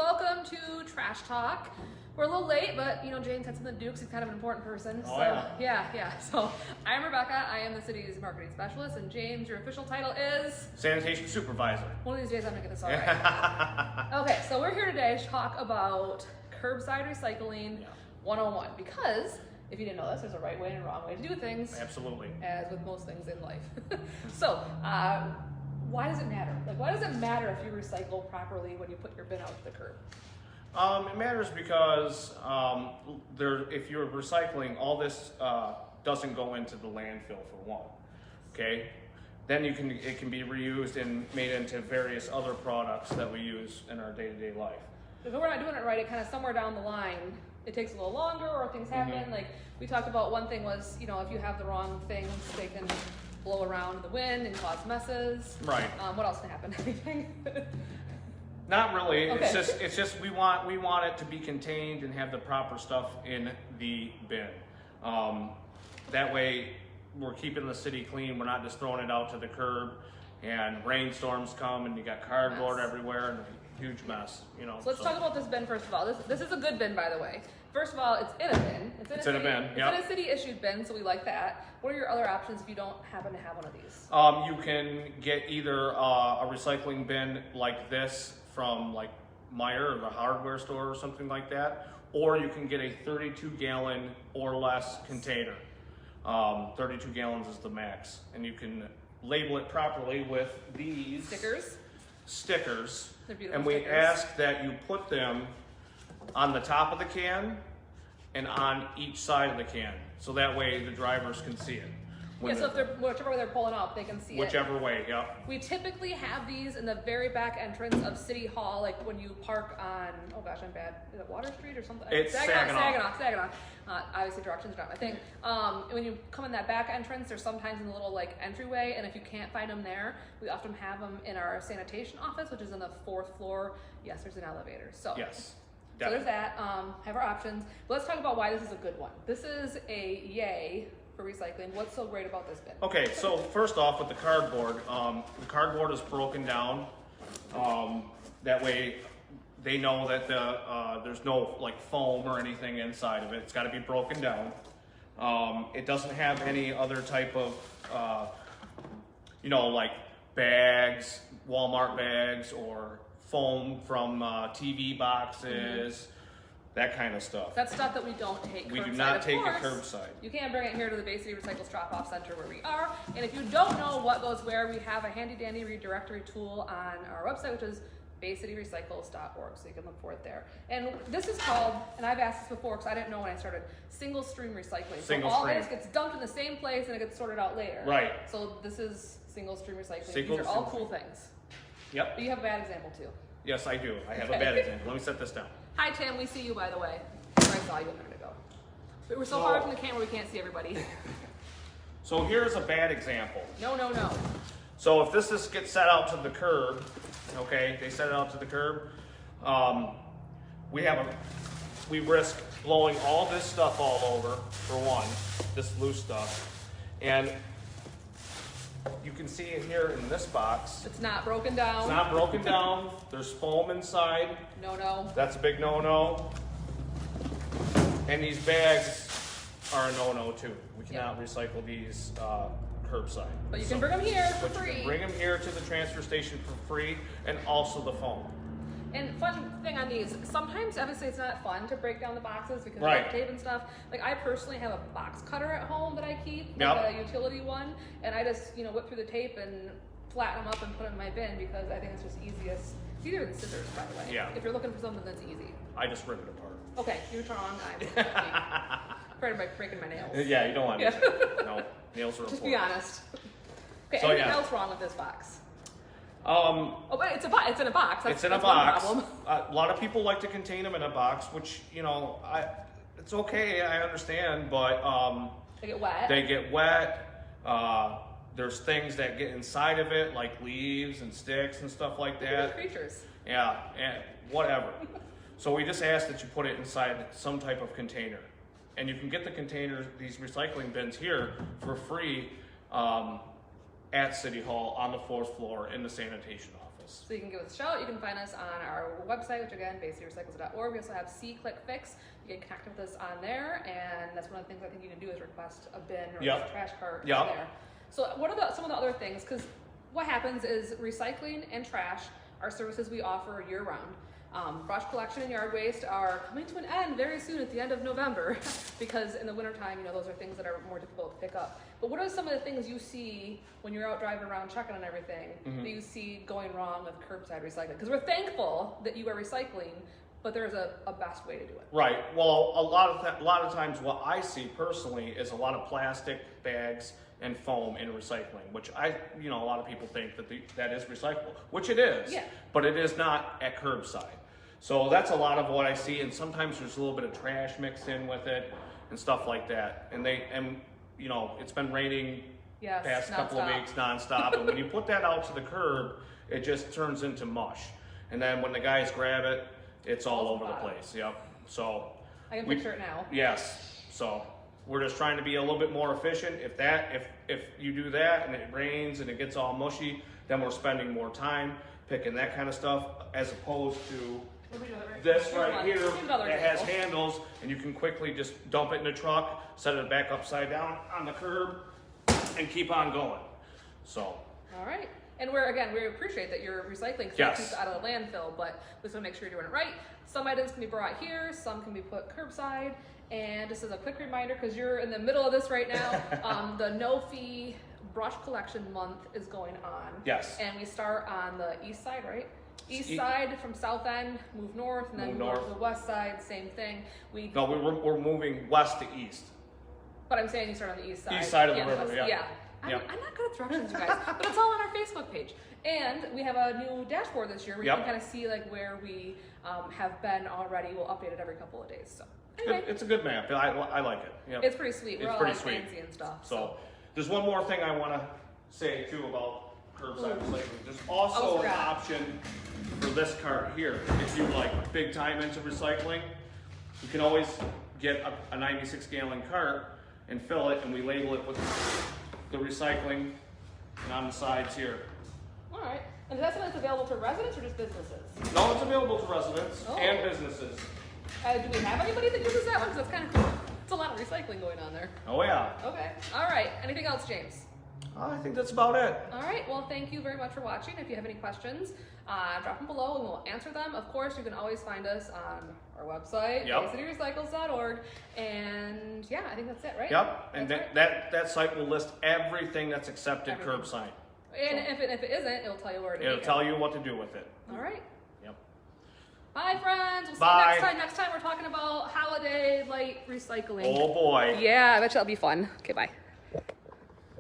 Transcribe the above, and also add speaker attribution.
Speaker 1: welcome to Trash Talk. We're a little late, but you know, James had something to do because he's kind of an important person.
Speaker 2: Oh,
Speaker 1: so yeah. So I'm Rebecca. I am the city's marketing specialist, and James, your official title is
Speaker 2: Sanitation supervisor.
Speaker 1: One of these days I'm gonna get this all right. Okay, so we're here today to talk about curbside recycling 101, because if you didn't know this, there's a right way and a wrong way to do things.
Speaker 2: Absolutely.
Speaker 1: As with most things in life. So, why does it matter? Like, why does it matter if you recycle properly when you put your bin out to the curb?
Speaker 2: It matters because if you're recycling, all this doesn't go into the landfill for one. Okay, then it can be reused and made into various other products that we use in our day-to-day life.
Speaker 1: If we're not doing it right, it kind of somewhere down the line, it takes a little longer or things happen. Like we talked about, one thing was, you know, if you have the wrong things, they can blow around in the wind and cause messes.
Speaker 2: Right.
Speaker 1: What else can happen? Anything?
Speaker 2: Not really.
Speaker 1: Okay.
Speaker 2: It's just we want it to be contained and have the proper stuff in the bin. That way we're keeping the city clean. We're not just throwing it out to the curb and rainstorms come and you got cardboard everywhere and a huge mess, you know.
Speaker 1: So let's talk about this bin first of all. This is a good bin, by the way. First of all, it's in a bin. It's in a bin. It's in a city-issued bin, so we like that. What are your other options if you don't happen to have one of these?
Speaker 2: You can get either a recycling bin like this from like Meijer or the hardware store or something like that, or you can get a 32-gallon or less container. 32 gallons is the max, and you can label it properly with these stickers. And we ask that you put them on the top of the can and on each side of the can, so that way the drivers can see it.
Speaker 1: So if whichever way they're pulling up, they can see
Speaker 2: whichever way,
Speaker 1: We typically have these in the very back entrance of City Hall, like when you park on, oh gosh, I'm bad. Is it Water Street or something?
Speaker 2: It's Saginaw.
Speaker 1: Obviously directions are not my thing. When you come in that back entrance, there's sometimes in the little like entryway, and if you can't find them there, we often have them in our sanitation office, which is on the 4th floor. Yes, there's an elevator. So
Speaker 2: yes.
Speaker 1: So there's that. Have our options. But let's talk about why this is a good one. This is a yay for recycling. What's so great about this bin? Okay,
Speaker 2: so first off with the cardboard is broken down. That way they know that there's no like foam or anything inside of it. It's got to be broken down. It doesn't have any other type of, like bags, Walmart bags, or foam from TV boxes. That kind of stuff.
Speaker 1: That's stuff that we don't take curbside.
Speaker 2: We do not take it curbside.
Speaker 1: You can bring it here to the Bay City Recycles Drop-Off Center where we are. And if you don't know what goes where, we have a handy-dandy redirectory tool on our website, which is baycityrecycles.org, so you can look for it there. And this is called, and I've asked this before because I didn't know when I started, single stream recycling. So all this gets dumped in the same place and it gets sorted out later.
Speaker 2: Right.
Speaker 1: So this is single stream recycling. These are all cool things.
Speaker 2: Yep.
Speaker 1: But you have a bad example too.
Speaker 2: Yes, I do. I have a bad example. Let me set this down.
Speaker 1: Hi, Tim. We see you, by the way. I saw you a minute ago. But we're so far from the camera, we can't see everybody.
Speaker 2: So here's a bad example.
Speaker 1: No.
Speaker 2: So if this gets set out to the curb, okay, they set it out to the curb, we risk blowing all this stuff all over, for one, this loose stuff. And you can see it here in this box.
Speaker 1: It's not broken down.
Speaker 2: It's not broken down. There's foam inside.
Speaker 1: No.
Speaker 2: That's a big no. And these bags are a no too. We cannot recycle these curbside.
Speaker 1: But you can bring them here for free.
Speaker 2: You can bring them here to the transfer station for free, and also the foam.
Speaker 1: And fun thing on these, sometimes obviously it's not fun to break down the boxes because of tape and stuff. Like I personally have a box cutter at home that I keep, like a utility one, and I just whip through the tape and flatten them up and put them in my bin because I think it's just easiest. It's easier than scissors, by the way.
Speaker 2: Yeah.
Speaker 1: If you're looking for something that's easy.
Speaker 2: I just rip it apart.
Speaker 1: Okay, you're wrong. I'm afraid of breaking my nails.
Speaker 2: Yeah, you don't want to. No, nails are important.
Speaker 1: Just be honest. Okay,
Speaker 2: so,
Speaker 1: anything else wrong with this box? But it's in a box.
Speaker 2: It's in a box. A lot of people like to contain them in a box, which it's okay. I understand, but
Speaker 1: they get wet.
Speaker 2: They get wet. There's things that get inside of it, like leaves and sticks and stuff like that.
Speaker 1: Creatures.
Speaker 2: Yeah, and whatever. So we just ask that you put it inside some type of container, and you can get the containers, these recycling bins here for free at City Hall on the 4th floor in the sanitation office. service.
Speaker 1: So you can give us a shout. You can find us on our website, which again, basicityrecycles.org. We also have C-Click Fix. You can connect with us on there, and that's one of the things I think you can do is request a bin or a trash cart there. So what are some of the other things? Because what happens is recycling and trash are services we offer year-round. Brush collection and yard waste are coming to an end very soon at the end of November because in the wintertime, those are things that are more difficult to pick up. But what are some of the things you see when you're out driving around checking on everything that you see going wrong with curbside recycling? Because we're thankful that you are recycling, but there's a best way to do it.
Speaker 2: Right. Well, a lot of times what I see personally is a lot of plastic bags and foam in recycling, which a lot of people think that is recyclable, which it is, but it is not at curbside. So that's a lot of what I see, and sometimes there's a little bit of trash mixed in with it and stuff like that. And it's been raining past couple of weeks nonstop, and when you put that out to the curb, it just turns into mush. And then when the guys grab it, it's all over the place. Yep. So
Speaker 1: I can picture it now.
Speaker 2: Yes. So we're just trying to be a little bit more efficient. If you do that and it rains and it gets all mushy, then we're spending more time picking that kind of stuff as opposed to this right here that has handles, and you can quickly just dump it in the truck, set it back upside down on the curb, and keep on going. So.
Speaker 1: All right. And we appreciate that you're recycling keeps it out of the landfill, but we just want to make sure you're doing it right. Some items can be brought here, some can be put curbside. And just as a quick reminder, because you're in the middle of this right now, the no-fee brush collection month is going on.
Speaker 2: Yes.
Speaker 1: And we start on the east side, right? East side from South End, move north, and then move to the west side, same thing.
Speaker 2: We're moving west to east.
Speaker 1: But I'm saying you start on the east side.
Speaker 2: East side of the river, yeah.
Speaker 1: I'm not good at directions, you guys, but it's all on our Facebook page. And we have a new dashboard this year where you can kind of see where we have been already. We'll update it every couple of days. So anyway.
Speaker 2: It's a good map. I like it. Yep.
Speaker 1: It's pretty sweet. We're all fancy and stuff.
Speaker 2: So there's one more thing I want to say too about curbside recycling. There's also an option for this cart here. If you like big time into recycling, you can always get a 96 gallon cart and fill it, and we label it with the recycling and on the sides here.
Speaker 1: All right. And is that something that's available to residents or just businesses?
Speaker 2: No, it's available to residents and businesses.
Speaker 1: Do we have anybody that uses that one? Because that's kind of cool. It's a lot of recycling going on there.
Speaker 2: Oh yeah.
Speaker 1: Okay. All right. Anything else, James?
Speaker 2: I think that's about it.
Speaker 1: All right. Well, thank you very much for watching. If you have any questions, drop them below and we'll answer them. Of course, you can always find us on our website, cityrecycles.org. And yeah, I think that's it, right?
Speaker 2: Yep. And that site will list everything that's accepted curbside.
Speaker 1: And if it isn't, it'll tell you where to
Speaker 2: It'll tell you what to do with it.
Speaker 1: All right.
Speaker 2: Yep.
Speaker 1: Bye, friends. We'll see you next time. Next time we're talking about holiday light recycling.
Speaker 2: Oh boy.
Speaker 1: Yeah, I bet you that'll be fun. Okay, bye.